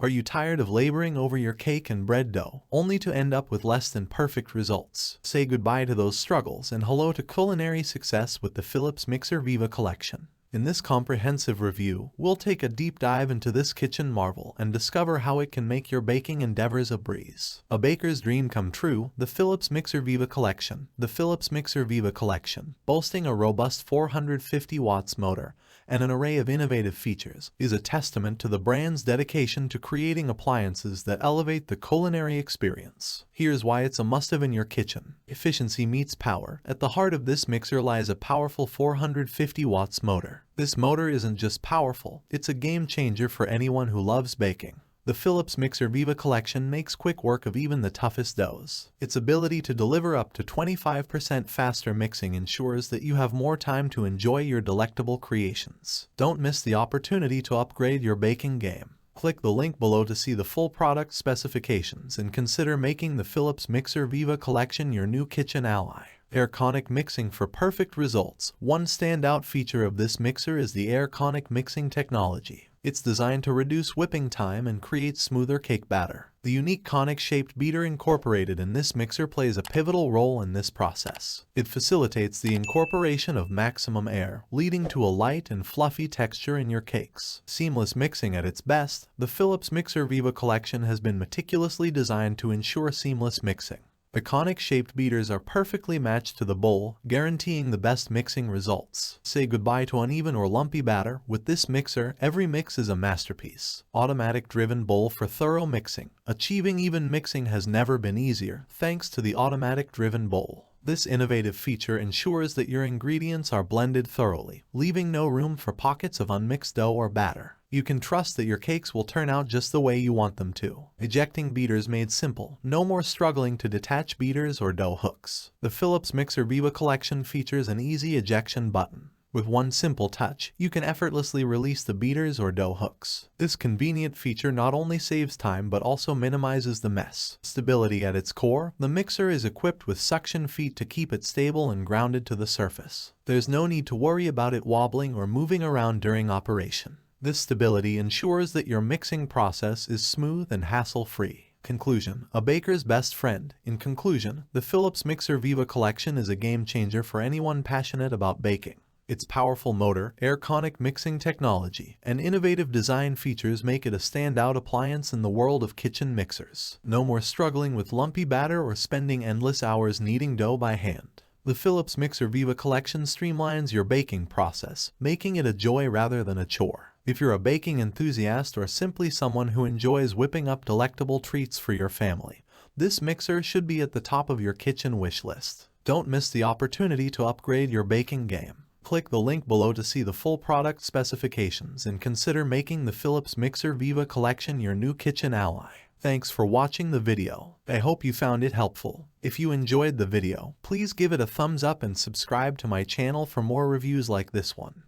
Are you tired of laboring over your cake and bread dough, only to end up with less than perfect results? Say goodbye to those struggles and hello to culinary success with the Philips Mixer Viva Collection. In this comprehensive review, we'll take a deep dive into this kitchen marvel and discover how it can make your baking endeavors a breeze. A baker's dream come true, the Philips Mixer Viva Collection. The Philips Mixer Viva Collection, boasting a robust 450 watts motor and an array of innovative features, is a testament to the brand's dedication to creating appliances that elevate the culinary experience. Here's why it's a must-have in your kitchen. Efficiency meets power. At the heart of this mixer lies a powerful 450 watts motor. This motor isn't just powerful, it's a game changer for anyone who loves baking. The Philips Mixer Viva Collection makes quick work of even the toughest doughs. Its ability to deliver up to 25% faster mixing ensures that you have more time to enjoy your delectable creations. Don't miss the opportunity to upgrade your baking game. Click the link below to see the full product specifications and consider making the Philips Mixer Viva Collection your new kitchen ally. Airconic mixing for perfect results. One standout feature of this mixer is the airconic mixing technology. It's designed to reduce whipping time and create smoother cake batter. The unique conic-shaped beater incorporated in this mixer plays a pivotal role in this process. It facilitates the incorporation of maximum air, leading to a light and fluffy texture in your cakes. Seamless mixing at its best, the Philips Mixer Viva Collection has been meticulously designed to ensure seamless mixing. The conic-shaped beaters are perfectly matched to the bowl, guaranteeing the best mixing results. Say goodbye to uneven or lumpy batter. With this mixer, every mix is a masterpiece. Automatic-driven bowl for thorough mixing. Achieving even mixing has never been easier, thanks to the automatic-driven bowl. This innovative feature ensures that your ingredients are blended thoroughly, leaving no room for pockets of unmixed dough or batter. You can trust that your cakes will turn out just the way you want them to. Ejecting beaters made simple. No more struggling to detach beaters or dough hooks. The Philips Mixer Viva Collection features an easy ejection button. With one simple touch, you can effortlessly release the beaters or dough hooks. This convenient feature not only saves time but also minimizes the mess. Stability at its core, the mixer is equipped with suction feet to keep it stable and grounded to the surface. There's no need to worry about it wobbling or moving around during operation. This stability ensures that your mixing process is smooth and hassle-free. Conclusion: a baker's best friend. In conclusion, the Philips Mixer Viva Collection is a game changer for anyone passionate about baking. Its powerful motor, airconic mixing technology, and innovative design features make it a standout appliance in the world of kitchen mixers. No more struggling with lumpy batter or spending endless hours kneading dough by hand. The Philips Mixer Viva Collection streamlines your baking process, making it a joy rather than a chore. If you're a baking enthusiast or simply someone who enjoys whipping up delectable treats for your family, this mixer should be at the top of your kitchen wish list. Don't miss the opportunity to upgrade your baking game. Click the link below to see the full product specifications and consider making the Philips Mixer Viva Collection your new kitchen ally. Thanks for watching the video. I hope you found it helpful. If you enjoyed the video, please give it a thumbs up and subscribe to my channel for more reviews like this one.